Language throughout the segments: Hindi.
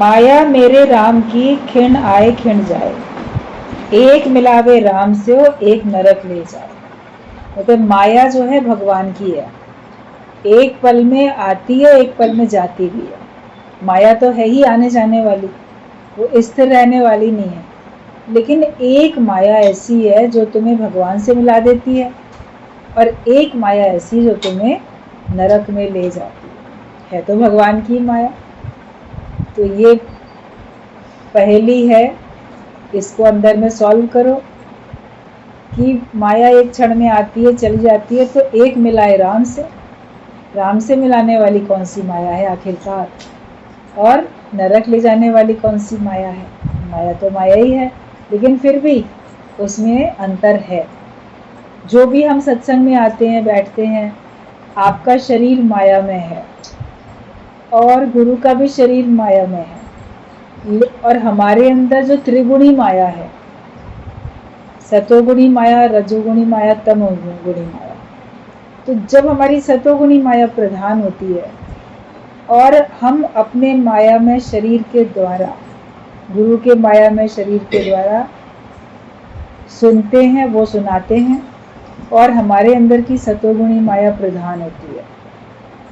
माया मेरे राम की खिण आए खिण जाए, एक मिलावे राम से हो एक नरक ले जाए। मतलब माया जो है भगवान की है, एक पल में आती है एक पल में जाती भी है। माया तो है ही आने जाने वाली, वो स्थिर रहने वाली नहीं है। लेकिन एक माया ऐसी है जो तुम्हें भगवान से मिला देती है, और एक माया ऐसी जो तुम्हें नरक में ले जाती है तो भगवान की माया। तो ये पहेली है, इसको अंदर में सॉल्व करो कि माया एक क्षण में आती है चली जाती है, तो एक मिलाए राम से, राम से मिलाने वाली कौन सी माया है आखिरकार, और नरक ले जाने वाली कौन सी माया है। माया तो माया ही है, लेकिन फिर भी उसमें अंतर है। जो भी हम सत्संग में आते हैं बैठते हैं, आपका शरीर माया में है और गुरु का भी शरीर माया में है, और हमारे अंदर जो त्रिगुणी माया है, सतोगुणी माया, रजोगुणी माया, तमोगुणी माया, तो जब हमारी सतोगुणी माया प्रधान होती है और हम अपने माया में शरीर के द्वारा, गुरु के माया में शरीर के द्वारा सुनते हैं, वो सुनाते हैं, और हमारे अंदर की सतोगुणी माया प्रधान होती है,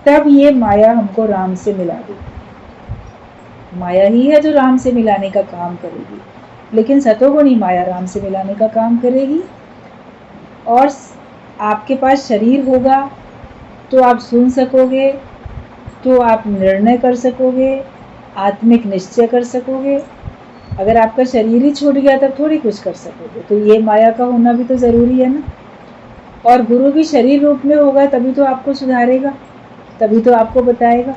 तब ये माया हमको राम से मिला देगी। माया ही है जो राम से मिलाने का काम करेगी, लेकिन सतोगुणी माया राम से मिलाने का काम करेगी। और आपके पास शरीर होगा तो आप सुन सकोगे, तो आप निर्णय कर सकोगे, आत्मिक निश्चय कर सकोगे। अगर आपका शरीर ही छूट गया तब थोड़ी कुछ कर सकोगे। तो ये माया का होना भी तो ज़रूरी है ना। और गुरु भी शरीर रूप में होगा तभी तो आपको सुधारेगा, तभी तो आपको बताएगा।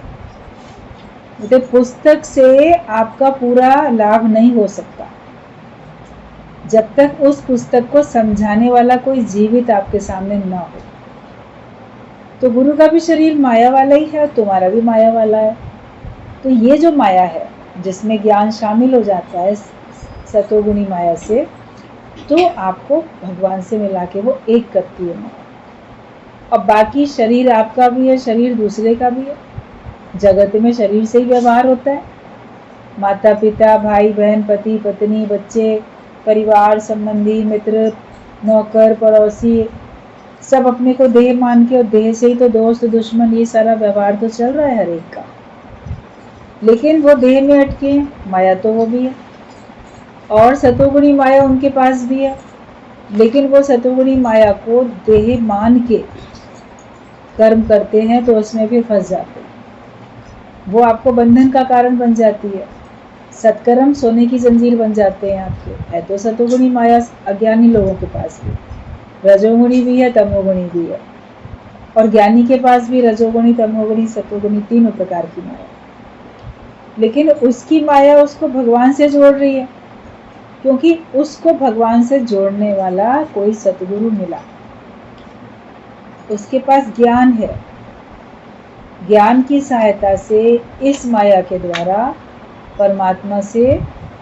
तो पुस्तक से आपका पूरा लाभ नहीं हो सकता जब तक उस पुस्तक को समझाने वाला कोई जीवित आपके सामने ना हो। तो गुरु का भी शरीर माया वाला ही है और तुम्हारा भी माया वाला है। तो ये जो माया है जिसमें ज्ञान शामिल हो जाता है सतोगुणी माया से, तो आपको भगवान से मिला के वो एक करती है माया। और बाकी शरीर आपका भी है, शरीर दूसरे का भी है। जगत में शरीर से ही व्यवहार होता है। माता पिता, भाई बहन, पति पत्नी, बच्चे, परिवार संबंधी, मित्र, नौकर, पड़ोसी, सब अपने को देह मान के, और देह से ही तो दोस्त दुश्मन ये सारा व्यवहार तो चल रहा है हर एक का। लेकिन वो देह में अटके हैं, माया तो वो भी है, और सतोगुणी माया उनके पास भी है, लेकिन वो सतोगुणी माया को देह मान के कर्म करते हैं तो उसमें भी फंस जाते हैं। वो आपको बंधन का कारण बन जाती है। सत्कर्म सोने की जंजीर बन जाते हैं आपके। है तो सतोगुणी माया अज्ञानी लोगों के पास भी, रजोगुणी भी है, तमोगुणी भी है, और ज्ञानी के पास भी रजोगुणी, तमोगुणी, सतोगुणी तीनों प्रकार की माया। लेकिन उसकी माया उसको भगवान से जोड़ रही है, क्योंकि उसको भगवान से जोड़ने वाला कोई सतगुरु मिला, उसके पास ज्ञान है। ज्ञान की सहायता से इस माया के द्वारा परमात्मा से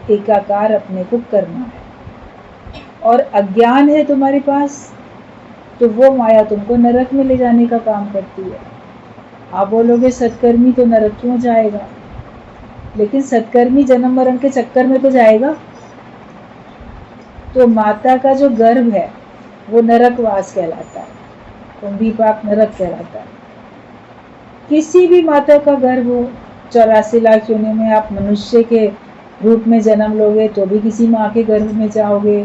एकाकार अपने को करना है। और अज्ञान है तुम्हारे पास, तो वो माया तुमको नरक में ले जाने का काम करती है। आप बोलोगे सत्कर्मी तो नरक क्यों जाएगा, लेकिन सत्कर्मी जन्म मरण के चक्कर में तो जाएगा। तो माता का जो गर्भ है वो नरकवास कहलाता है, कुंभीपाक नरक कहलाता है। किसी भी माता का गर्भ हो, 84 लाख योनि में आप मनुष्य के रूप में जन्म लोगे तो भी किसी माँ के गर्भ में जाओगे।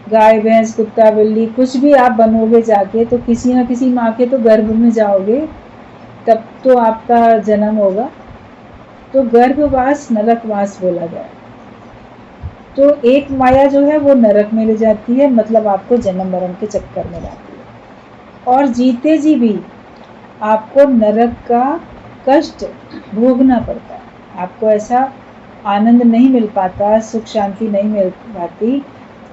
गाय भैंस कुत्ता बिल्ली कुछ भी आप बनोगे जाके, तो किसी न किसी माँ के तो गर्भ में जाओगे, तब तो आपका जन्म होगा। तो गर्भवास नरकवास बोला गया। तो एक माया जो है वो नरक में ले जाती है, मतलब आपको जन्म मरण के चक्कर में लाती है। और जीते जी भी आपको नरक का कष्ट भोगना पड़ता है। आपको ऐसा आनंद नहीं मिल पाता, सुख शांति नहीं मिल पाती।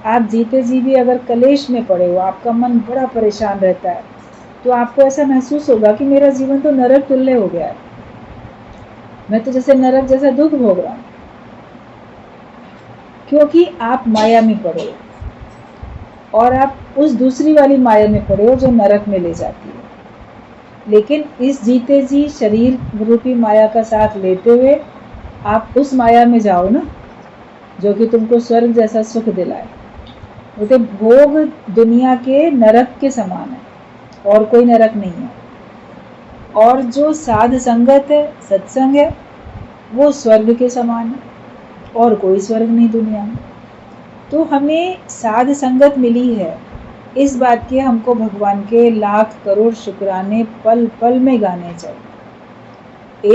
आप जीते जी भी अगर कलेश में पड़े हो, आपका मन बड़ा परेशान रहता है, तो आपको ऐसा महसूस होगा कि मेरा जीवन तो नरक तुल्य हो गया है, मैं तो जैसे नरक जैसा दुख भोग रहा हूँ, क्योंकि आप माया में पड़े हो और आप उस दूसरी वाली माया में पड़े हो जो नरक में ले जाती है। लेकिन इस जीते जी शरीर रूपी माया का साथ लेते हुए आप उस माया में जाओ ना जो कि तुमको स्वर्ग जैसा सुख दिलाए। बोलते भोग दुनिया के नरक के समान है और कोई नरक नहीं है, और जो साध संगत है, सत्संग है, वो स्वर्ग के समान है और कोई स्वर्ग नहीं दुनिया में। तो हमें साध संगत मिली है, इस बात के हमको भगवान के लाख करोड़ शुक्राने पल पल में गाने चाहिए।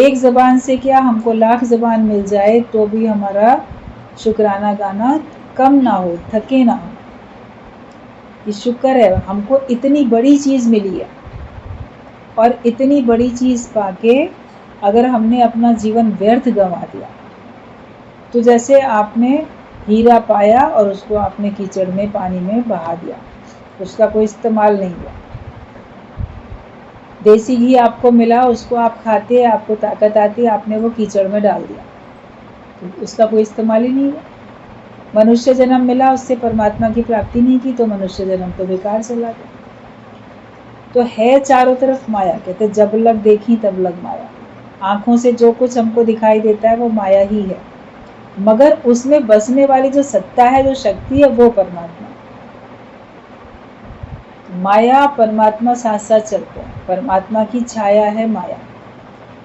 एक ज़बान से क्या, हमको लाख ज़बान मिल जाए तो भी हमारा शुक्राना गाना कम ना हो, थके ना हो। ये शुक्र है हमको इतनी बड़ी चीज़ मिली है, और इतनी बड़ी चीज़ पाके अगर हमने अपना जीवन व्यर्थ गंवा दिया, तो जैसे आपने हीरा पाया और उसको आपने कीचड़ में, पानी में बहा दिया, उसका कोई इस्तेमाल नहीं हुआ। देसी घी आपको मिला, उसको आप खाते, आपको ताकत आती, आपने वो कीचड़ में डाल दिया, तो उसका कोई इस्तेमाल ही नहीं हुआ। मनुष्य जन्म मिला, उससे परमात्मा की प्राप्ति नहीं की, तो मनुष्य जन्म तो बेकार चला गया। तो है चारों तरफ माया, कहते जब लग देखी तब लग माया। आंखों से जो कुछ हमको दिखाई देता है वो माया ही है, मगर उसमें बसने वाली जो सत्ता है, जो शक्ति है, वो परमात्मा। माया परमात्मा साथ साथ चलते हैं, परमात्मा की छाया है माया,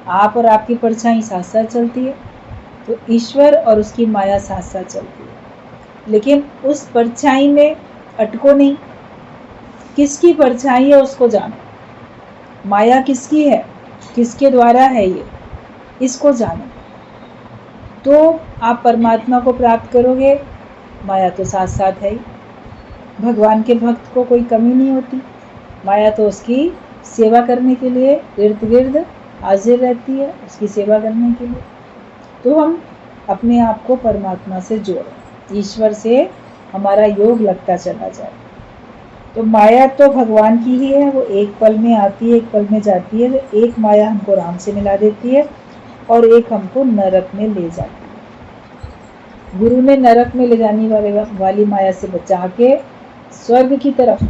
आप और आपकी परछाई साथ साथ चलती है, तो ईश्वर और उसकी माया साथ साथ चलती है। लेकिन उस परछाई में अटको नहीं, किसकी परछाई है उसको जानो, माया किसकी है, किसके द्वारा है ये, इसको जानो, तो आप परमात्मा को प्राप्त करोगे। माया तो साथ साथ है ही, भगवान के भक्त को कोई कमी नहीं होती, माया तो उसकी सेवा करने के लिए इर्द गिर्द हाजिर रहती है, उसकी सेवा करने के लिए। तो हम अपने आप को परमात्मा से जोड़ें, ईश्वर से हमारा योग लगता चला जाए। तो माया तो भगवान की ही है, वो एक पल में आती है, एक पल में जाती है। तो एक माया हमको राम से मिला देती है और एक हमको नरक में ले जाती है। गुरु ने नरक में ले जाने वाली माया से बचा के स्वर्ग की तरफ,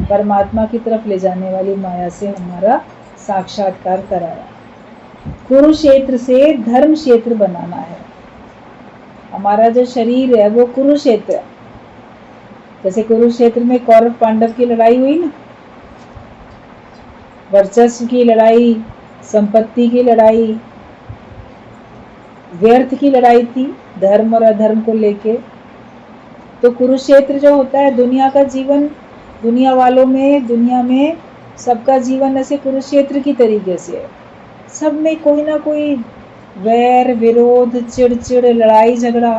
परमात्मा की तरफ ले जाने वाली माया से हमारा साक्षात्कार कराया। कुरुक्षेत्र से धर्म क्षेत्र बनाना है। हमारा जो शरीर है वो कुरुक्षेत्र है। जैसे कुरुक्षेत्र में कौरव पांडव की लड़ाई हुई ना, वर्चस्व की लड़ाई, संपत्ति की लड़ाई, व्यर्थ की लड़ाई थी, धर्म और अधर्म को लेके। तो कुरुक्षेत्र जो होता है, दुनिया का जीवन, दुनिया वालों में, दुनिया में सबका जीवन ऐसे कुरुक्षेत्र की तरीके से है। सब में कोई ना कोई वैर, विरोध, चिड़चिड़, लड़ाई झगड़ा,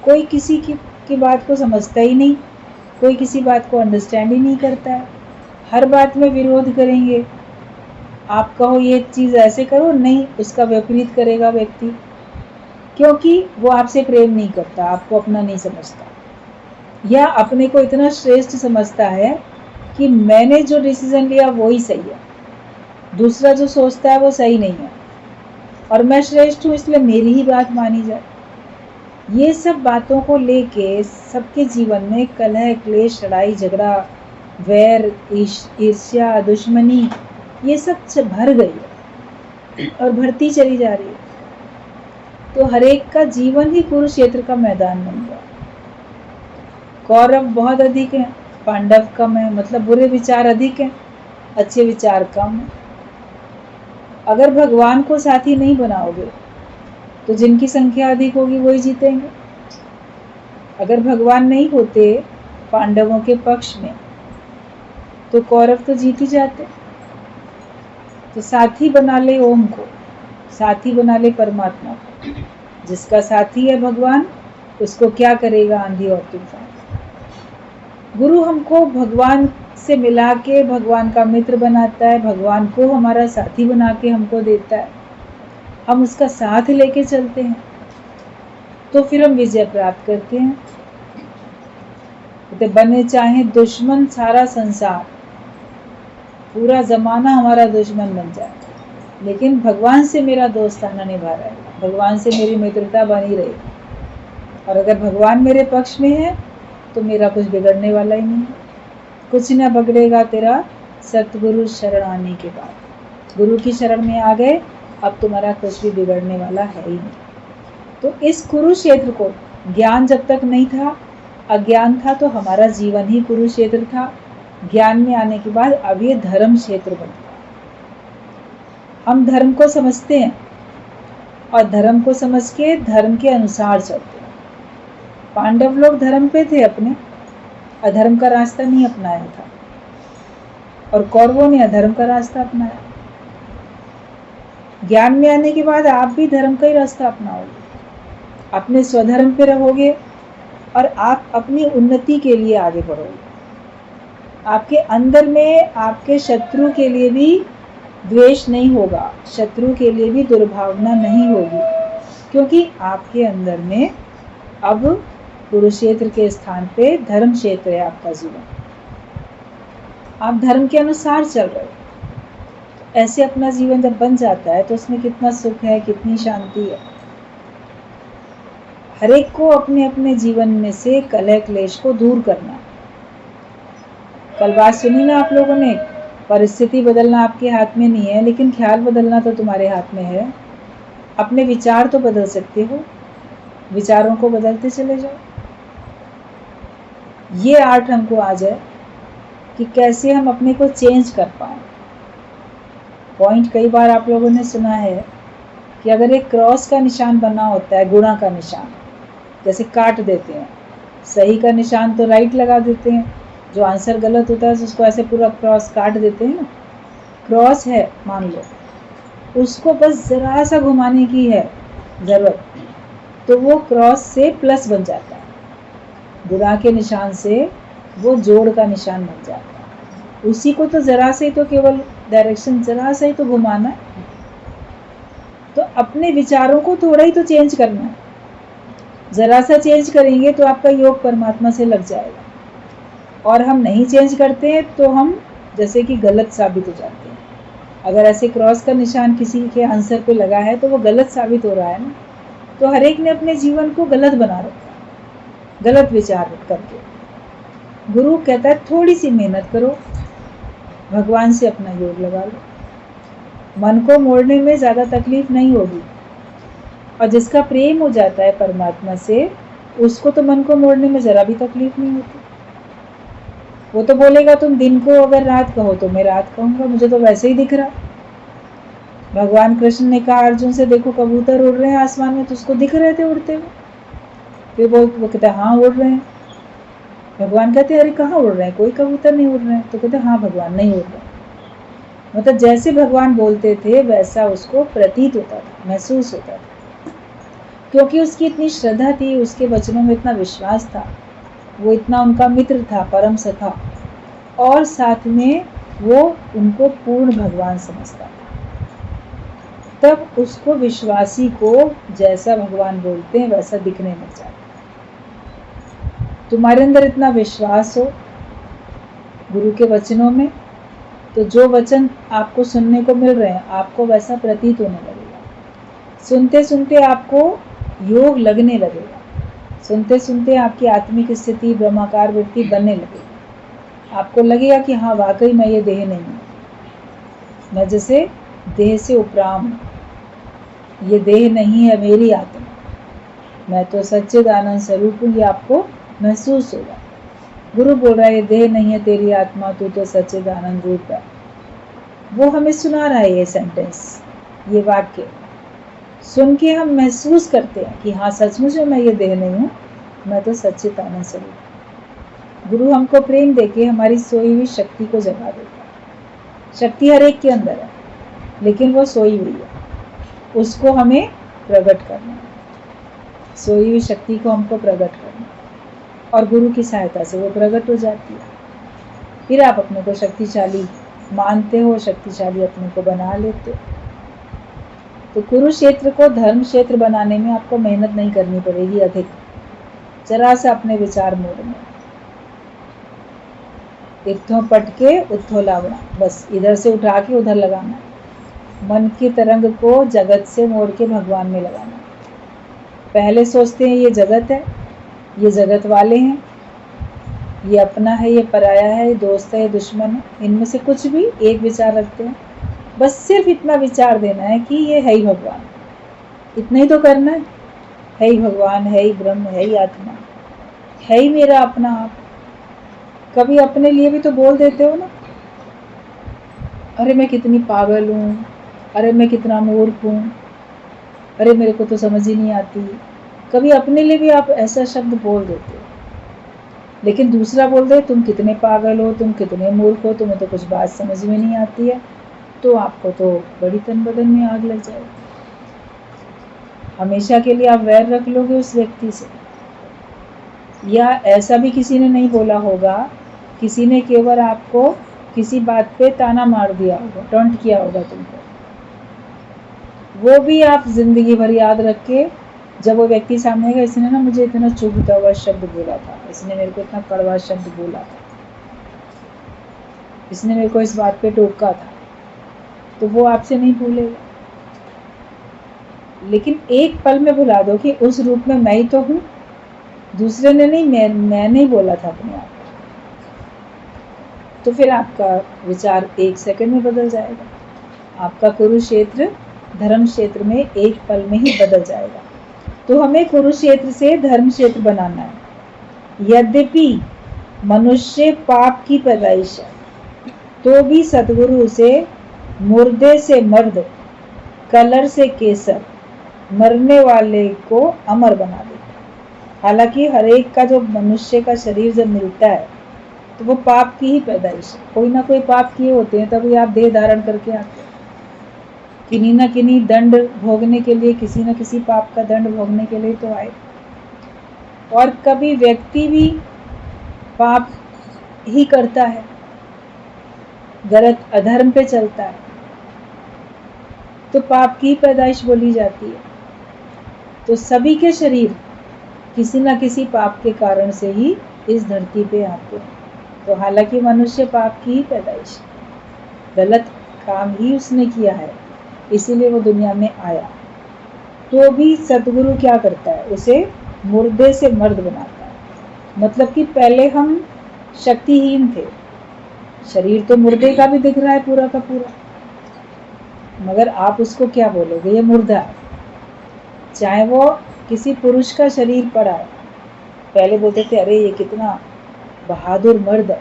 कोई किसी की बात को समझता ही नहीं, कोई किसी बात को अंडरस्टैंड ही नहीं करता है, हर बात में विरोध करेंगे। आप कहो ये चीज़ ऐसे करो, नहीं, उसका विपरीत करेगा व्यक्ति, क्योंकि वो आपसे प्रेम नहीं करता, आपको अपना नहीं समझता, या अपने को इतना श्रेष्ठ समझता है कि मैंने जो डिसीजन लिया वो ही सही है, दूसरा जो सोचता है वो सही नहीं है, और मैं श्रेष्ठ हूँ इसलिए मेरी ही बात मानी जाए। ये सब बातों को लेके सबके जीवन में कलह, क्लेश, लड़ाई झगड़ा, वैर, ईर्ष्या, दुश्मनी, ये सब भर गई है और भरती चली जा रही है। तो हर एक का जीवन ही कुरुक्षेत्र का मैदान बन गया। कौरव बहुत अधिक है, पांडव कम है, मतलब बुरे विचार अधिक हैं, अच्छे विचार कम है। अगर भगवान को साथी नहीं बनाओगे तो जिनकी संख्या अधिक होगी वही जीतेंगे। अगर भगवान नहीं होते पांडवों के पक्ष में तो कौरव तो जीत ही जाते। तो साथी बना ले ओम को, साथी बना ले परमात्मा को। जिसका साथी है भगवान, उसको क्या करेगा आंधी और तूफान। गुरु हमको भगवान से मिला के भगवान का मित्र बनाता है, भगवान को हमारा साथी बना के हमको देता है, हम उसका साथ लेके चलते हैं तो फिर हम विजय प्राप्त करते हैं। तो बने चाहे दुश्मन सारा संसार, पूरा जमाना हमारा दुश्मन बन जाए, लेकिन भगवान से मेरा दोस्ताना निभा रहा है, भगवान से मेरी मित्रता बनी रही, और अगर भगवान मेरे पक्ष में है तो मेरा कुछ बिगड़ने वाला ही नहीं है। कुछ न बिगड़ेगा तेरा सतगुरु शरण आने के बाद। गुरु की शरण में आ गए, अब तुम्हारा कुछ भी बिगड़ने वाला है ही नहीं। तो इस कुरुक्षेत्र को, ज्ञान जब तक नहीं था, अज्ञान था, तो हमारा जीवन ही कुरुक्षेत्र था। ज्ञान में आने के बाद अब ये धर्म क्षेत्र बन गया। हम धर्म को समझते हैं और धर्म को समझ के धर्म के अनुसार चलते हैं। पांडव लोग धर्म पे थे अपने, अधर्म का रास्ता नहीं अपनाया था, और कौरवों ने अधर्म का रास्ता अपनाया। ज्ञान में आने के बाद आप भी धर्म का ही रास्ता अपनाओगे, अपने स्वधर्म पे रहोगे और आप अपनी उन्नति के लिए आगे बढ़ोगे। आपके अंदर में आपके शत्रु के लिए भी द्वेष नहीं होगा, शत्रु के लिए भी दुर्भावना नहीं होगी, क्योंकि आपके अंदर में अब कुरुक्षेत्र के स्थान पे धर्म क्षेत्र है आपका जीवन। आप धर्म के अनुसार चल रहे हो। ऐसे अपना जीवन जब बन जाता है तो उसमें कितना सुख है, कितनी शांति है। हर एक को अपने अपने जीवन में से कलह क्लेश को दूर करना। कल बात सुनी ना आप लोगों ने, परिस्थिति बदलना आपके हाथ में नहीं है, लेकिन ख्याल बदलना तो तुम्हारे हाथ में है। अपने विचार तो बदल सकते हो, विचारों को बदलते चले जाओ। ये आर्ट हमको आ जाए कि कैसे हम अपने को चेंज कर पाए। पॉइंट कई बार आप लोगों ने सुना है कि अगर एक क्रॉस का निशान बना होता है, गुणा का निशान, जैसे काट देते हैं, सही का निशान तो राइट लगा देते हैं, जो आंसर गलत होता है उसको ऐसे पूरा क्रॉस काट देते हैं ना। क्रॉस है मान लो, उसको बस जरा सा घुमाने की है जरूरत, तो वो क्रॉस से प्लस बन जाता है। गुणा के निशान से वो जोड़ का निशान बन जाता है। उसी को तो जरा से ही तो, केवल डायरेक्शन जरा से ही तो घुमाना है। तो अपने विचारों को थोड़ा ही तो चेंज करना है। जरा सा चेंज करेंगे तो आपका योग परमात्मा से लग जाएगा, और हम नहीं चेंज करते हैं तो हम जैसे कि गलत साबित हो जाते हैं। अगर ऐसे क्रॉस का निशान किसी के आंसर पे लगा है तो वो गलत साबित हो रहा है ना। तो हर एक ने अपने जीवन को गलत बना रखा है, गलत विचार करके। गुरु कहता है थोड़ी सी मेहनत करो, भगवान से अपना योग लगा लो, मन को मोड़ने में ज़्यादा तकलीफ नहीं होगी। और जिसका प्रेम हो जाता है परमात्मा से, उसको तो मन को मोड़ने में ज़रा भी तकलीफ नहीं होती। वो तो बोलेगा तुम दिन को अगर रात कहो तो मैं रात कहूँगा, मुझे तो वैसे ही दिख रहा। भगवान कृष्ण ने कहा अर्जुन से, देखो कबूतर उड़ रहे हैं आसमान में, तो उसको दिख रहे थे उड़ते हुए। फिर वो कहते हाँ उड़ रहे हैं। भगवान कहते अरे कहाँ उड़ रहे हैं, कोई कबूतर नहीं उड़ रहे हैं। तो कहते हाँ भगवान नहीं उड़ रहे। मतलब जैसे भगवान बोलते थे वैसा उसको प्रतीत होता था, महसूस होता था, क्योंकि उसकी इतनी श्रद्धा थी, उसके वचनों में इतना विश्वास था, वो इतना उनका मित्र था, परम सखा, और साथ में वो उनको पूर्ण भगवान समझता था। तब उसको, विश्वासी को, जैसा भगवान बोलते हैं वैसा दिखने लग जाता। तुम्हारे अंदर इतना विश्वास हो गुरु के वचनों में, तो जो वचन आपको सुनने को मिल रहे हैं आपको वैसा प्रतीत होने लगेगा। सुनते सुनते आपको योग लगने लगेगा, सुनते सुनते आपकी आत्मिक स्थिति ब्रह्माकार वृत्ति बनने लगेगी। आपको लगेगा कि हाँ वाकई मैं ये देह नहीं हूँ, मैं जैसे देह से उपराम हूँ, ये देह नहीं है मेरी आत्मा, मैं तो सच्चिदानंद स्वरूप हूँ। ये आपको महसूस होगा। गुरु बोल रहा है ये देह नहीं है तेरी आत्मा, तू तो सच्चिदानंद रूप है। वो हमें सुना रहा है ये सेंटेंस, ये वाक्य सुन के हम महसूस करते हैं कि हाँ सचमुच में मैं ये देह नहीं हूँ, मैं तो सच्चिदानंद स्वरूप। गुरु हमको प्रेम देके हमारी सोई हुई शक्ति को जगा देता है। शक्ति हर एक के अंदर है, लेकिन वो सोई हुई है, उसको हमें प्रकट करना है। सोई हुई शक्ति को हमको प्रकट करना है, और गुरु की सहायता से वो प्रकट हो जाती है। फिर आप अपने को शक्तिशाली मानते हो, शक्तिशाली अपने को बना लेते हो। तो कुरुक्षेत्र को धर्म क्षेत्र बनाने में आपको मेहनत नहीं करनी पड़ेगी अधिक, जरा सा अपने विचार मोड़ने, इत्थों पटके उद्धो लावना, बस इधर से उठा के उधर लगाना, मन की तरंग को जगत से मोड़ के भगवान में लगाना। पहले सोचते हैं ये जगत है, ये जगत वाले हैं, ये अपना है, ये पराया है, ये दोस्त है, ये दुश्मन है, इनमें से कुछ भी एक विचार रखते हैं। बस सिर्फ इतना विचार देना है कि ये है ही भगवान, इतना ही तो करना है। है ही भगवान, है ही ब्रह्म, है ही आत्मा, है ही मेरा अपना आप। कभी अपने लिए भी तो बोल देते हो ना, अरे मैं कितनी पागल हूँ, अरे मैं कितना मूर्ख हूँ, अरे मेरे को तो समझ ही नहीं आती। कभी अपने लिए भी आप ऐसा शब्द बोल देते हो, लेकिन दूसरा बोल दे तुम कितने पागल हो, तुम कितने मूर्ख हो, तुम्हें तो कुछ बात समझ में नहीं आती है, तो आपको तो बड़ी तन बदन में आग लग जाएगी। हमेशा के लिए आप वैर रख लोगे उस व्यक्ति से। या ऐसा भी किसी ने नहीं बोला होगा, किसी ने केवल आपको किसी बात पे ताना मार दिया होगा, टॉन्ट किया होगा तुमको, वो भी आप जिंदगी भर याद रख के, जब वो व्यक्ति सामने आएगा, इसने ना मुझे इतना चुभता हुआ शब्द बोला था, इसने मेरे को इतना कड़वा शब्द बोला था, इसने मेरे को इस बात पे टोका था, तो वो आपसे नहीं भूलेगा। लेकिन एक पल में भुला दो कि उस रूप में मैं ही तो हूँ, दूसरे ने नहीं, मैं नहीं बोला था अपने आप, तो फिर आपका विचार एक सेकंड में बदल जाएगा। आपका कुरुक्षेत्र धर्म क्षेत्र में एक पल में ही बदल जाएगा। तो हमें कुरुक्षेत्र से धर्म क्षेत्र बनाना है। यद्यपि मनुष्य पाप की पैदाइश है, तो भी सदगुरु उसे मुर्दे से मर्द, कलर से केसर, मरने वाले को अमर बना देता। हालांकि हर एक का जो मनुष्य का शरीर जब मिलता है तो वो पाप की ही पैदाइश है, कोई ना कोई पाप किए होते हैं, तभी आप देह धारण करके आते हैं। किन्हीं ना किन्हीं दंड भोगने के लिए, किसी न किसी पाप का दंड भोगने के लिए तो आए। और कभी व्यक्ति भी पाप ही करता है, गलत अधर्म पे चलता है, तो पाप की पैदाइश बोली जाती है। तो सभी के शरीर किसी न किसी पाप के कारण से ही इस धरती पे आते हैं। तो हालांकि मनुष्य पाप की ही पैदाइश, गलत काम ही उसने किया है, इसीलिए वो दुनिया में आया। तो भी सतगुरु क्या करता है, उसे मुर्दे से मर्द बनाता है। मतलब कि पहले हम शक्तिहीन थे, शरीर तो मुर्दे का भी दिख रहा है पूरा का पूरा, मगर आप उसको क्या बोलोगे, ये मुर्दा है। चाहे वो किसी पुरुष का शरीर पड़ा है, पहले बोलते थे अरे ये कितना बहादुर मर्द है,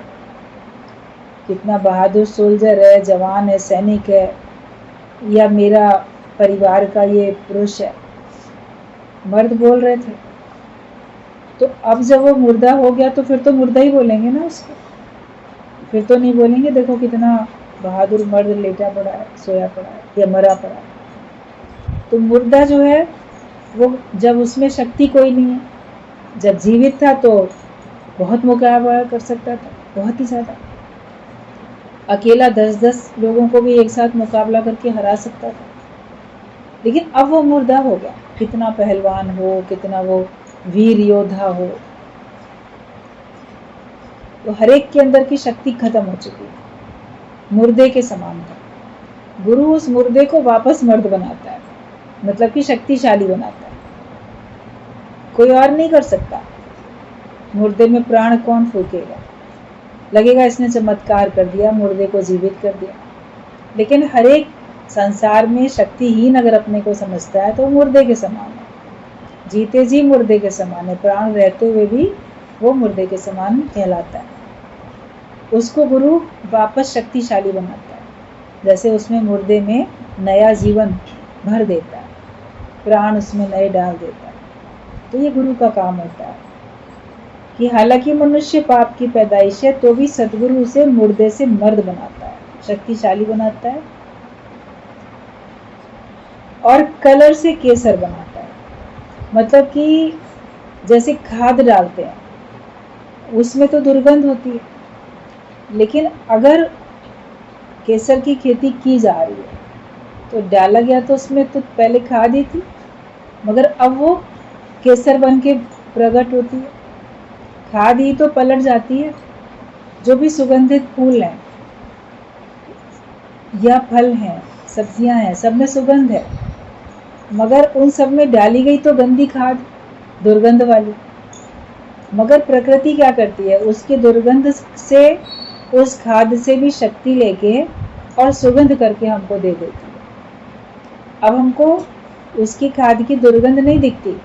कितना बहादुर सोल्जर है, जवान है, सैनिक है, या मेरा परिवार का ये पुरुष है, मर्द बोल रहे थे। तो अब जब वो मुर्दा हो गया तो फिर तो मुर्दा ही बोलेंगे ना उसको, फिर तो नहीं बोलेंगे देखो कितना बहादुर मर्द लेटा पड़ा है, सोया पड़ा है या मरा पड़ा है। तो मुर्दा जो है वो जब उसमें शक्ति कोई नहीं है, जब जीवित था तो बहुत मुकाबला कर सकता था, बहुत ही ज़्यादा, अकेला 10-10 लोगों को भी एक साथ मुकाबला करके हरा सकता था। लेकिन अब वो मुर्दा हो गया, कितना पहलवान हो, कितना वो वीर योद्धा हो, तो हर एक के अंदर की शक्ति खत्म हो चुकी है, मुर्दे के समान था। गुरु उस मुर्दे को वापस मर्द बनाता है, मतलब कि शक्तिशाली बनाता है। कोई और नहीं कर सकता। मुर्दे में प्राण कौन फूकेगा, लगेगा इसने चमत्कार कर दिया, मुर्दे को जीवित कर दिया। लेकिन हर एक संसार में शक्तिहीन अगर अपने को समझता है तो मुर्दे के समान है, जीते जी मुर्दे के समान है, प्राण रहते हुए भी वो मुर्दे के समान कहलाता है। उसको गुरु वापस शक्तिशाली बनाता है, जैसे उसमें मुर्दे में नया जीवन भर देता है, प्राण उसमें नए डाल देता है। तो ये गुरु का काम होता है कि हालांकि मनुष्य पाप की पैदाइश है, तो भी सदगुरु उसे मुर्दे से मर्द बनाता है, शक्तिशाली बनाता है, और कलर से केसर बनाता है। मतलब कि जैसे खाद डालते हैं, उसमें तो दुर्गंध होती है, लेकिन अगर केसर की खेती की जा रही है तो डाला गया तो उसमें तो पहले खाद ही थी, मगर अब वो केसर बन के प्रकट होती है। खाद ही तो पलट जाती है। जो भी सुगंधित फूल हैं या फल हैं, सब्जियां हैं, सब में सुगंध है, मगर उन सब में डाली गई तो गंदी खाद, दुर्गंध वाली। मगर प्रकृति क्या करती है, उसके दुर्गंध से, उस खाद से भी शक्ति लेके और सुगंध करके हमको दे देती है। अब हमको उसकी खाद की दुर्गंध नहीं दिखती,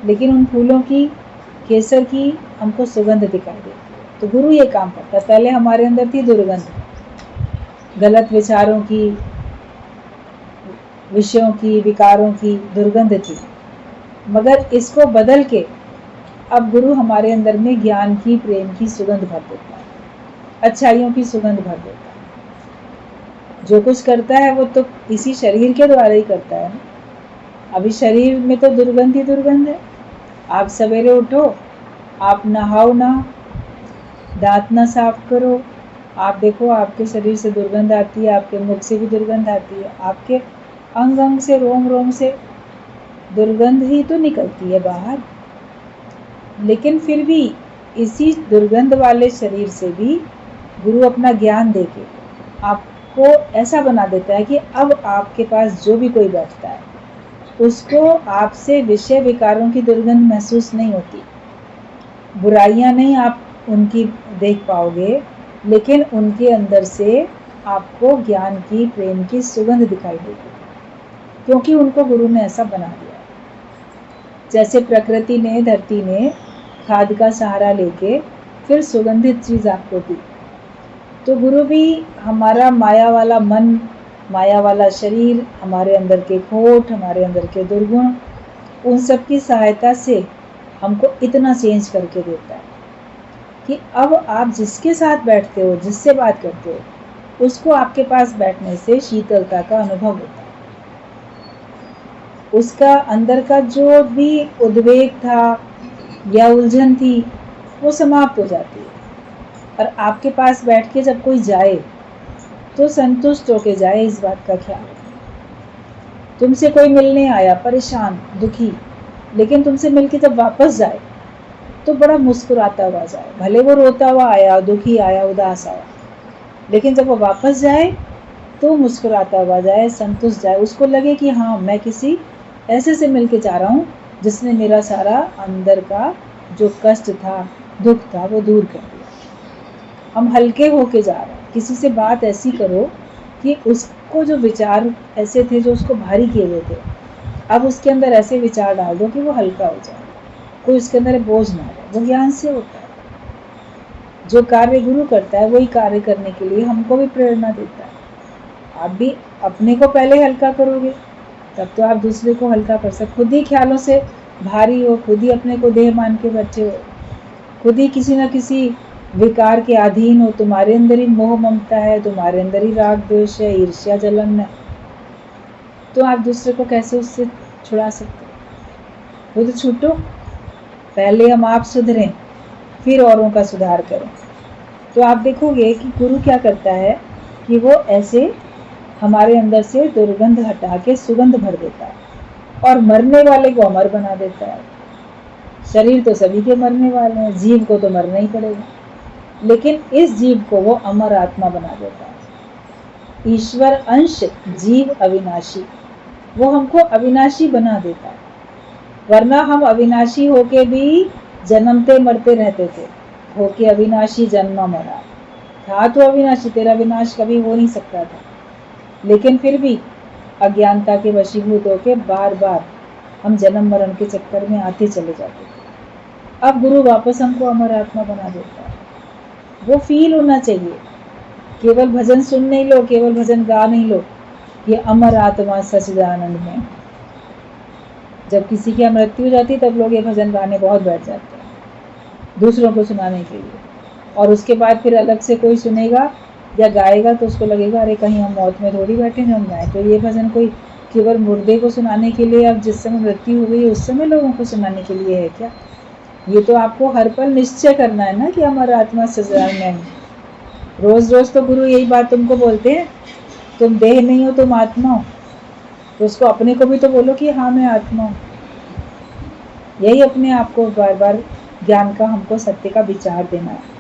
लेकिन उन फूलों की, केसर की हमको सुगंध दिखाई देती है। तो गुरु ये काम करता है। पहले हमारे अंदर थी दुर्गंध, गलत विचारों की, विषयों की, विकारों की दुर्गंध थी, मगर इसको बदल के अब गुरु हमारे अंदर में ज्ञान की, प्रेम की सुगंध भर देता है, अच्छाइयों की सुगंध भर देता है। जो कुछ करता है वो तो इसी शरीर के द्वारा ही करता है ना। अभी शरीर में तो दुर्गंध ही दुर्गंध है। आप सवेरे उठो, आप नहाओ ना, दांत ना साफ करो, आप देखो आपके शरीर से दुर्गंध आती है, आपके मुख से भी दुर्गंध आती है, आपके अंग अंग से, रोम रोम से दुर्गंध ही तो निकलती है बाहर। लेकिन फिर भी इसी दुर्गंध वाले शरीर से भी गुरु अपना ज्ञान देके आपको ऐसा बना देता है कि अब आपके पास जो भी कोई बैठता है उसको आपसे विषय विकारों की दुर्गंध महसूस नहीं होती, बुराइयां नहीं आप उनकी देख पाओगे, लेकिन उनके अंदर से आपको ज्ञान की, प्रेम की सुगंध दिखाई देगी, क्योंकि उनको गुरु ने ऐसा बना दिया। जैसे प्रकृति ने, धरती ने खाद का सहारा लेके फिर सुगंधित चीज आपको दी, तो गुरु भी हमारा माया वाला मन, माया वाला शरीर, हमारे अंदर के खोट, हमारे अंदर के दुर्गुण, उन सब की सहायता से हमको इतना चेंज करके देता है कि अब आप जिसके साथ बैठते हो, जिससे बात करते हो, उसको आपके पास बैठने से शीतलता का अनुभव होता है। उसका अंदर का जो भी उद्वेग था या उलझन थी वो समाप्त हो जाती है, और आपके पास बैठ के जब कोई जाए तो संतुष्ट होके जाए, इस बात का ख्याल रखें। तुमसे कोई मिलने आया परेशान, दुखी, लेकिन तुमसे मिलके जब वापस जाए तो बड़ा मुस्कुराता हुआ जाए, भले वो रोता हुआ आया, दुखी आया, उदास आया, लेकिन जब वो वापस जाए तो मुस्कुराता हुआ जाए, संतुष्ट जाए, उसको लगे कि हाँ मैं किसी ऐसे से मिलके जा रहा हूँ जिसने मेरा सारा अंदर का जो कष्ट था, दुख था, वो दूर कर दिया। हम हल्के होके जा रहे हैं। किसी से बात ऐसी करो कि उसको जो विचार ऐसे थे जो उसको भारी किए हुए थे, अब उसके अंदर ऐसे विचार डाल दो कि वो हल्का हो जाए, कोई उसके अंदर बोझ ना रहे। वो ज्ञान से होता है। जो कार्य गुरु करता है वही कार्य करने के लिए हमको भी प्रेरणा देता है। आप भी अपने को पहले हल्का करोगे तब तो आप दूसरे को हल्का कर सकते। खुद ही ख्यालों से भारी हो, खुद ही अपने को देह मान के बैठे हो, खुद ही किसी न किसी विकार के अधीन हो, तुम्हारे अंदर ही मोह ममता है, तुम्हारे अंदर ही राग द्वेष है, ईर्ष्या जलन है, तो आप दूसरे को कैसे उससे छुड़ा सकते हो? खुद छूटो, पहले हम आप सुधरें, फिर औरों का सुधार करें। तो आप देखोगे कि गुरु क्या करता है कि वो ऐसे हमारे अंदर से दुर्गंध हटा के सुगंध भर देता है, और मरने वाले को अमर बना देता है। शरीर तो सभी के मरने वाले हैं, जीव को तो मरना ही पड़ेगा, लेकिन इस जीव को वो अमर आत्मा बना देता है। ईश्वर अंश, जीव अविनाशी, वो हमको अविनाशी बना देता है। वरना हम अविनाशी होके भी जन्मते मरते रहते थे, होके अविनाशी जन्मा मरा था, तो अविनाशी, तेरा विनाश कभी हो नहीं सकता था, लेकिन फिर भी अज्ञानता के वशीभूत होके बार बार हम जन्म मरण के चक्कर में आते चले जाते थे। अब गुरु वापस हमको अमर आत्मा बना देता है। वो फील होना चाहिए, केवल भजन सुन नहीं लो, केवल भजन गा नहीं लो, ये अमर आत्मा सच्चिदानंद में। जब किसी की मृत्यु हो जाती तब लोग ये भजन गाने बहुत बैठ जाते हैं दूसरों को सुनाने के लिए, और उसके बाद फिर अलग से कोई सुनेगा या गाएगा तो उसको लगेगा अरे कहीं हम मौत में थोड़ी बैठे हैं हम गाएं। तो ये भजन कोई केवल मुर्दे को सुनाने के लिए, अब जिस समय मृत्यु हो गई उस समय लोगों को सुनाने के लिए है क्या? ये तो आपको हर पल निश्चय करना है ना कि हमारा आत्मा सच्चिदानंद में है। रोज रोज तो गुरु यही बात तुमको बोलते हैं, तुम देह नहीं हो, तुम आत्मा हो, तो उसको अपने को भी तो बोलो कि हाँ मैं आत्मा हूँ। यही अपने आप को बार बार ज्ञान का, हमको सत्य का विचार देना है।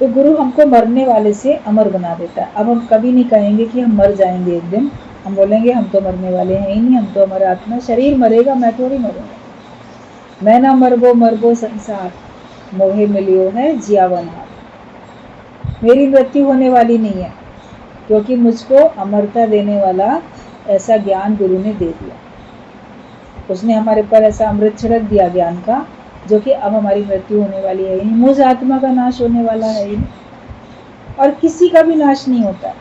तो गुरु हमको मरने वाले से अमर बना देता है। अब हम कभी नहीं कहेंगे कि हम मर जाएंगे एक दिन, हम बोलेंगे हम तो मरने वाले हैं ही नहीं, हम तो हमारा आत्मा, शरीर मरेगा, मैं थोड़ी मरूंगा। मैं ना मरबो संसार, मोहे मिलियो है जियावन हार। मेरी मृत्यु होने वाली नहीं है, क्योंकि मुझको अमरता देने वाला ऐसा ज्ञान गुरु ने दे दिया। उसने हमारे पर ऐसा अमृत छिड़क दिया ज्ञान का, जो कि अब हमारी मृत्यु होने वाली है ही नहीं, मुझ आत्मा का नाश होने वाला है ही नहीं, और किसी का भी नाश नहीं होता।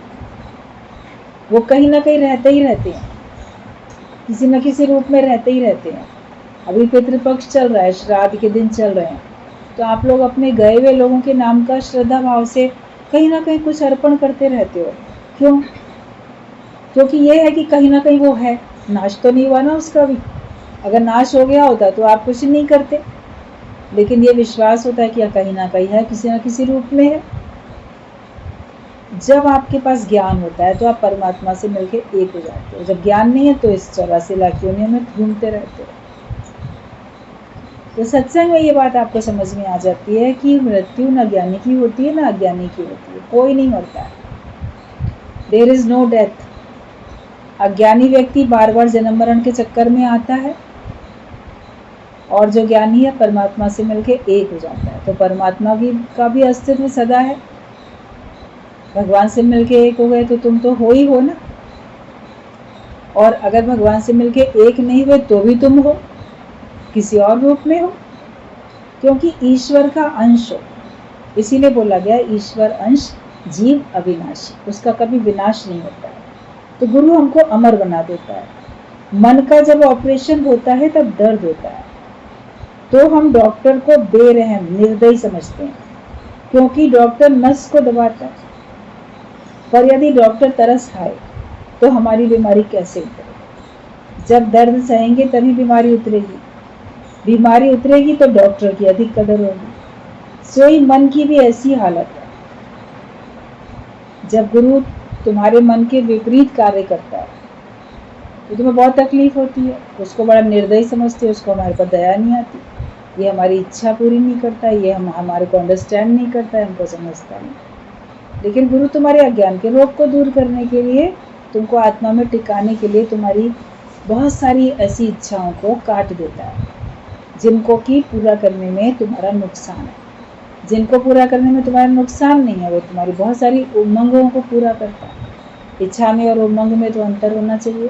वो कहीं ना कहीं रहते ही रहते हैं, किसी न किसी रूप में रहते ही रहते हैं। अभी पितृपक्ष चल रहा है, श्राद्ध के दिन चल रहे हैं, तो आप लोग अपने गए हुए लोगों के नाम का श्रद्धा भाव से कहीं ना कहीं कुछ अर्पण करते रहते हो। क्यों? क्योंकि ये है कि कहीं ना कहीं वो है, नाश तो नहीं हुआ ना उसका भी। अगर नाश हो गया होता तो आप कुछ नहीं करते, लेकिन ये विश्वास होता है कि कहीं ना कहीं है, किसी न किसी रूप में है। जब आपके पास ज्ञान होता है तो आप परमात्मा से मिलकर एक हो जाते हो। जब ज्ञान नहीं है तो इस 84 लाख योनियों में घूमते रहते हो। तो सत्संग में ये बात आपको समझ में आ जाती है कि मृत्यु न ज्ञानी की होती है, न अज्ञानी की होती है। कोई नहीं मरता है, देयर इज नो डेथ। अज्ञानी व्यक्ति बार बार जन्म मरण के चक्कर में आता है, और जो ज्ञानी है परमात्मा से मिलकर एक हो जाता है। तो परमात्मा का भी अस्तित्व सदा है। भगवान से मिलके एक हो गए तो तुम तो हो ही हो ना। और अगर भगवान से मिलके एक नहीं हुए तो भी तुम हो, किसी और रूप में हो, क्योंकि ईश्वर का अंश हो। इसीलिए बोला गया ईश्वर अंश जीव अविनाशी, उसका कभी विनाश नहीं होता है। तो गुरु हमको अमर बना देता है। मन का जब ऑपरेशन होता है तब दर्द होता है, तो हम डॉक्टर को बेरहम निर्दयी समझते हैं, क्योंकि डॉक्टर नस को दबाता है। पर यदि डॉक्टर तरस खाए तो हमारी बीमारी कैसे उतरे? जब दर्द सहेंगे तभी बीमारी उतरेगी, बीमारी उतरेगी तो डॉक्टर की अधिक कदर होगी। सोई मन की भी ऐसी हालत है। जब गुरु तुम्हारे मन के विपरीत कार्य करता है तो तुम्हें बहुत तकलीफ होती है, उसको बड़ा निर्दयी समझते हो, उसको हमारे पर दया नहीं आती, ये हमारी इच्छा पूरी नहीं करता, ये हमारे को अंडरस्टैंड नहीं करता है, हमको समझता नहीं। लेकिन गुरु तुम्हारे अज्ञान के रोग को दूर करने के लिए, तुमको आत्मा में टिकाने के लिए तुम्हारी बहुत सारी ऐसी इच्छाओं को काट देता है, जिनको कि पूरा करने में तुम्हारा नुकसान है। जिनको पूरा करने में तुम्हारा नुकसान नहीं है, वो तुम्हारी बहुत सारी उमंगों को पूरा करता है। इच्छा में और उमंग में तो अंतर होना चाहिए,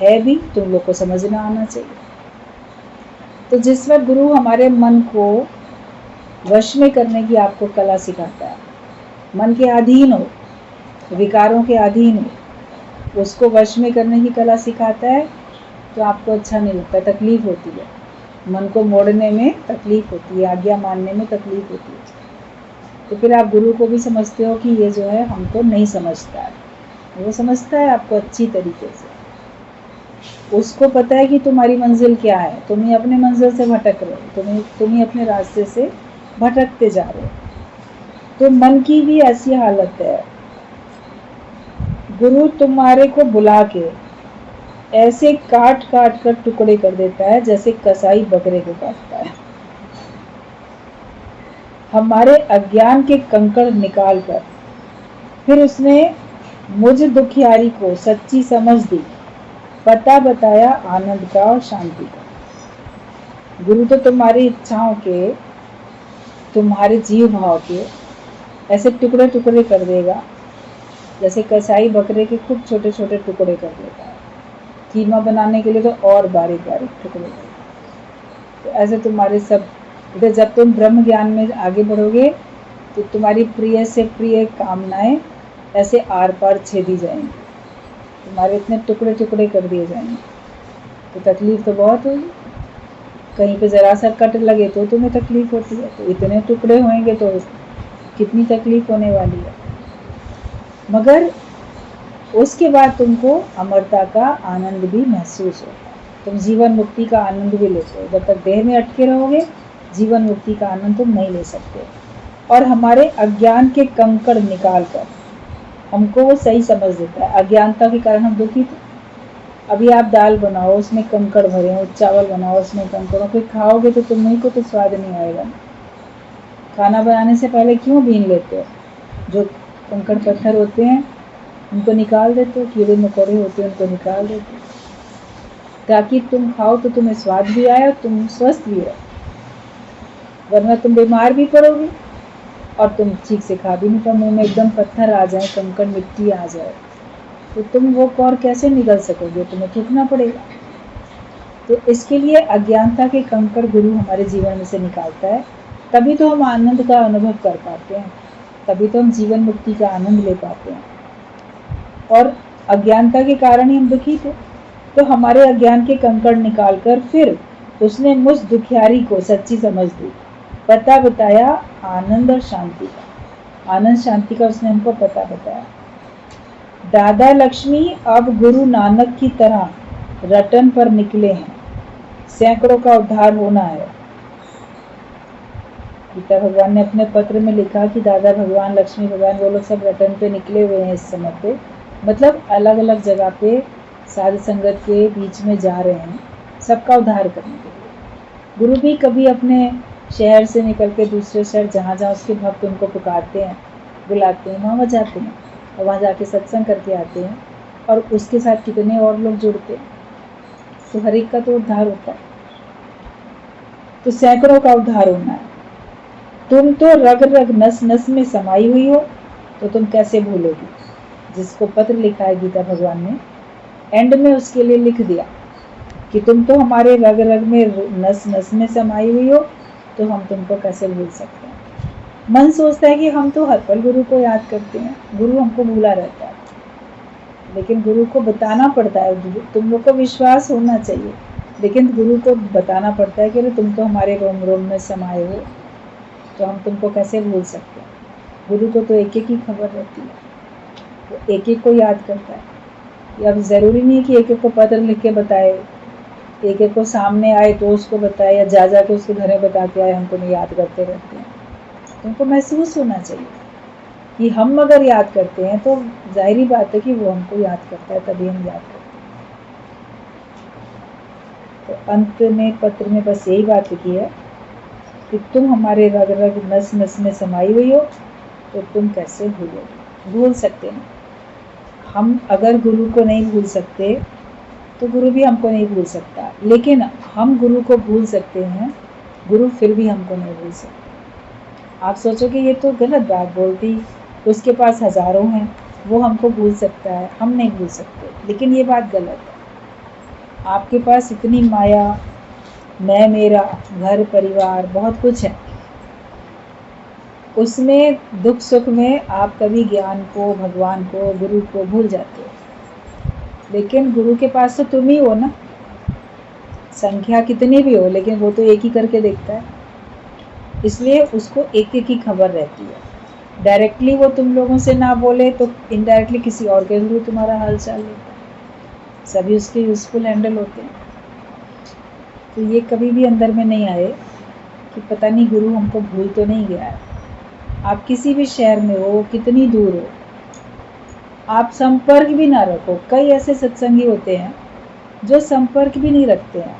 है भी, तुम लोग को समझना आना चाहिए। तो जिस वक्त गुरु हमारे मन को वश में करने की आपको कला सिखाता है, मन के अधीन हो, विकारों के अधीन हो, उसको वश में करने की कला सिखाता है, तो आपको अच्छा नहीं लगता, तकलीफ होती है, मन को मोड़ने में तकलीफ होती है, आज्ञा मानने में तकलीफ होती है। तो फिर आप गुरु को भी समझते हो कि ये जो है हमको नहीं समझता है। वो समझता है आपको अच्छी तरीके से, उसको पता है कि तुम्हारी मंजिल क्या है, तुम ही अपने मंजिल से भटक रहे हो, तुम ही अपने रास्ते से भटकते जा रहे हो। तो मन की भी ऐसी हालत है, गुरु तुम्हारे को बुला के ऐसे काट काट कर टुकड़े कर देता है जैसे कसाई बकरे को काटता है। हमारे अज्ञान के कंकड़ निकाल कर फिर उसने मुझ दुखियारी को सच्ची समझ दी, पता बताया आनंद का और शांति का। गुरु तो तुम्हारी इच्छाओं के, तुम्हारे जीव भाव के ऐसे टुकड़े टुकड़े कर देगा, जैसे कसाई बकरे के खूब छोटे छोटे टुकड़े कर देता है। कीमा बनाने के लिए तो और बारीक बारीक टुकड़े कर। तो ऐसे तुम्हारे सब, जब तुम ब्रह्म ज्ञान में आगे बढ़ोगे तो तुम्हारी प्रिय से प्रिय कामनाएं ऐसे आर पार छेदी जाएंगी, तुम्हारे इतने टुकड़े टुकड़े कर दिए जाएंगे। तो तकलीफ तो बहुत होगी, कहीं पे जरा सा कट लगे तो तुम्हें तकलीफ होती है, तो इतने टुकड़े होंगे तो कितनी तकलीफ होने वाली है। मगर उसके बाद तुमको अमरता का आनंद भी महसूस होता है, तुम जीवन मुक्ति का आनंद भी लेते हो। जब तक देह में अटके रहोगे जीवन मुक्ति का आनंद तुम नहीं ले सकते। और हमारे अज्ञान के कंकड़ निकाल कर हमको वो सही समझ देता है। अज्ञानता के कारण हम दुखी थे। अभी आप दाल बनाओ उसमें कंकड़ भरे हो, चावल बनाओ उसमें कंकड़ हो, फिर खाओगे तो तुम्हें को तो स्वाद नहीं आएगा। खाना बनाने से पहले क्यों बीन लेते हो? जो कंकड़ पत्थर होते हैं उनको निकाल देते हो, कीड़े मकोड़े होते हैं उनको निकाल देते हो, ताकि तुम खाओ तो तुम्हें स्वाद भी आए और तुम स्वस्थ भी रहो। वरना तुम बीमार भी पड़ोगे और तुम ठीक से खा भी नहीं पाओ। मुँह में एकदम पत्थर आ जाए, कंकड़ मिट्टी आ जाए, तो तुम वो कौर कैसे निकल सकोगे? तुम्हें थूकना पड़ेगा। तो इसके लिए अज्ञानता के कंकड़ गुरु हमारे जीवन में से निकालता है, तभी तो हम आनंद का अनुभव कर पाते हैं, तभी तो हम जीवन मुक्ति का आनंद ले पाते हैं। और अज्ञानता के कारण ही हम दुखी थे, तो हमारे अज्ञान के कंकड़ निकालकर फिर उसने मुझ दुखियारी को सच्ची समझ दी, पता बताया आनंद और शांति का, आनंद शांति का उसने हमको पता बताया। दादा लक्ष्मी अब गुरु नानक की तरह रटन पर निकले हैं, सैकड़ों का उद्धार होना है। गीता भगवान ने अपने पत्र में लिखा कि दादा भगवान, लक्ष्मी भगवान, वो लोग सब रटन पे निकले हुए हैं इस समय पे, मतलब अलग अलग जगह पे साध संगत के बीच में जा रहे हैं सबका उद्धार करने के लिए। गुरु भी कभी अपने शहर से निकल के दूसरे शहर, जहाँ जहाँ उसके भक्त उनको पुकारते हैं, बुलाते हैं, वहाँ जाते हैं और वहाँ जाके सत्संग करके आते हैं, और उसके साथ कितने और लोग जुड़ते हैं, तो हर एक का तो उद्धार होता है। तो सैकड़ों का उद्धार होना है। तुम तो रग रग नस नस में समाई हुई हो, तो तुम कैसे भूलोगी। जिसको पत्र लिखा है गीता भगवान ने, एंड में उसके लिए लिख दिया कि तुम तो हमारे रग रग में नस नस में समाई हुई हो, तो हम तुमको कैसे भूल सकते हैं। मन सोचता है कि हम तो हर पल गुरु को याद करते हैं, गुरु हमको भूला रहता है, लेकिन गुरु को बताना पड़ता है। तुम लोग को विश्वास होना चाहिए, लेकिन गुरु को बताना पड़ता है कि तुम तो हमारे रोम रोम में समाये हो, तो हम तुमको कैसे भूल सकते हैं। गुरु को तो एक एक ही खबर रहती है, वो एक एक को याद करता है। अब ज़रूरी नहीं है कि एक एक को पत्र लिख के बताए, एक एक को सामने आए तो उसको बताए, या जा के उसके घर में बता के आए हम तुम्हें याद करते रहते हैं। तुमको महसूस होना चाहिए कि हम अगर याद करते हैं तो जाहिर बात है कि वो हमको याद करता है, तभी हम याद करते हैं। तो अंत में पत्र में बस यही बात लिखी है कि तुम हमारे रग रग नस नस में समाई हुई हो, तो तुम कैसे भूलोगे। भूल सकते नहीं हम, अगर गुरु को नहीं भूल सकते तो गुरु भी हमको नहीं भूल सकता, लेकिन हम गुरु को भूल सकते हैं, गुरु फिर भी हमको नहीं भूल सकते। आप सोचोगे ये तो गलत बात बोलती, उसके पास हजारों हैं, वो हमको भूल सकता है, हम नहीं भूल सकते, लेकिन ये बात गलत है। आपके पास इतनी माया, मैं मेरा, घर परिवार, बहुत कुछ है, उसमें दुख सुख में आप कभी ज्ञान को, भगवान को, गुरु को भूल जाते हो, लेकिन गुरु के पास तो तुम ही हो ना। संख्या कितनी भी हो, लेकिन वो तो एक ही करके देखता है, इसलिए उसको एक एक ही खबर रहती है। डायरेक्टली वो तुम लोगों से ना बोले तो इनडायरेक्टली किसी और के थ्रू तुम्हारा हाल चाल लेता है, सभी उसके यूजफुल हैंडल होते हैं। तो ये कभी भी अंदर में नहीं आए कि पता नहीं गुरु हमको भूल तो नहीं गया है। आप किसी भी शहर में हो, कितनी दूर हो, आप संपर्क भी ना रखो। कई ऐसे सत्संगी होते हैं जो संपर्क भी नहीं रखते हैं,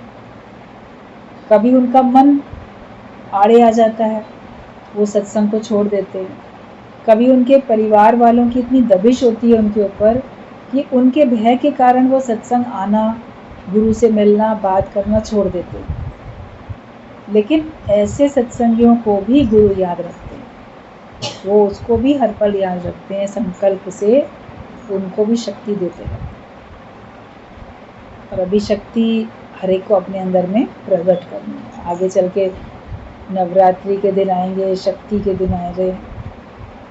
कभी उनका मन आड़े आ जाता है, वो सत्संग को छोड़ देते हैं। कभी उनके परिवार वालों की इतनी दबिश होती है उनके ऊपर कि उनके भय के कारण वो सत्संग आना, गुरु से मिलना, बात करना छोड़ देते हैं। लेकिन ऐसे सत्संगियों को भी गुरु याद रखते हैं, वो उसको भी हर पल याद रखते हैं, संकल्प से उनको भी शक्ति देते हैं। और अभी शक्ति हर एक को अपने अंदर में प्रकट करनी है। आगे चल के नवरात्रि के दिन आएंगे, शक्ति के दिन आएंगे।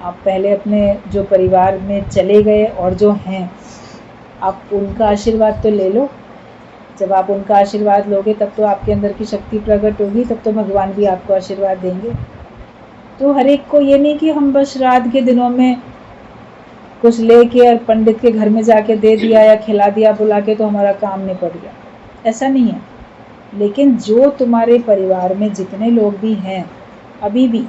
आप पहले अपने जो परिवार में चले गए और जो हैं, आप उनका आशीर्वाद तो ले लो। जब आप उनका आशीर्वाद लोगे तब तो आपके अंदर की शक्ति प्रकट होगी, तब तो भगवान भी आपको आशीर्वाद देंगे। तो हर एक को ये नहीं कि हम बस श्राद्ध के दिनों में कुछ लेके और पंडित के घर में जाके दे दिया या खिला दिया बुला के तो हमारा काम निपट गया, ऐसा नहीं है। लेकिन जो तुम्हारे परिवार में जितने लोग भी हैं, अभी भी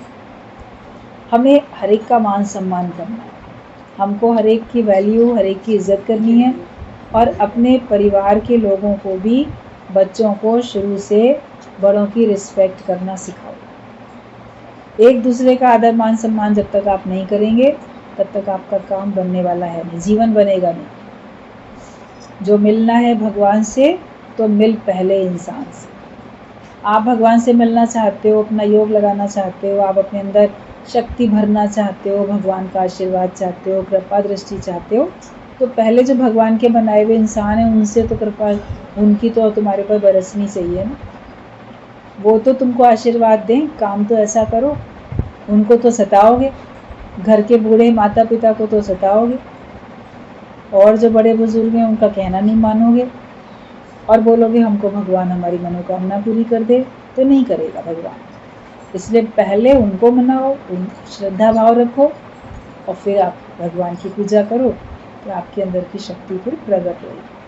हमें हर एक का मान सम्मान करना है, हमको हर एक की वैल्यू, हर एक की इज्जत करनी है। और अपने परिवार के लोगों को भी, बच्चों को शुरू से बड़ों की रिस्पेक्ट करना सिखाओ। एक दूसरे का आदर मान सम्मान जब तक आप नहीं करेंगे तब तक आपका काम बनने वाला है नहीं, जीवन बनेगा नहीं। जो मिलना है भगवान से तो मिल पहले इंसान से। आप भगवान से मिलना चाहते हो, अपना योग लगाना चाहते हो, आप अपने अंदर शक्ति भरना चाहते हो, भगवान का आशीर्वाद चाहते हो, कृपा दृष्टि चाहते हो, तो पहले जो भगवान के बनाए हुए इंसान हैं उनसे तो कृपा, उनकी तो तुम्हारे पर बरसनी चाहिए ना। वो तो तुमको आशीर्वाद दें, काम तो ऐसा करो। उनको तो सताओगे, घर के बूढ़े माता पिता को तो सताओगे, और जो बड़े बुजुर्ग हैं उनका कहना नहीं मानोगे, और बोलोगे हमको भगवान हमारी मनोकामना पूरी कर दे, तो नहीं करेगा भगवान। इसलिए पहले उनको मनाओ, उन श्रद्धा भाव रखो, और फिर आप भगवान की पूजा करो, तो आपके अंदर की शक्ति फिर प्रकट होगी।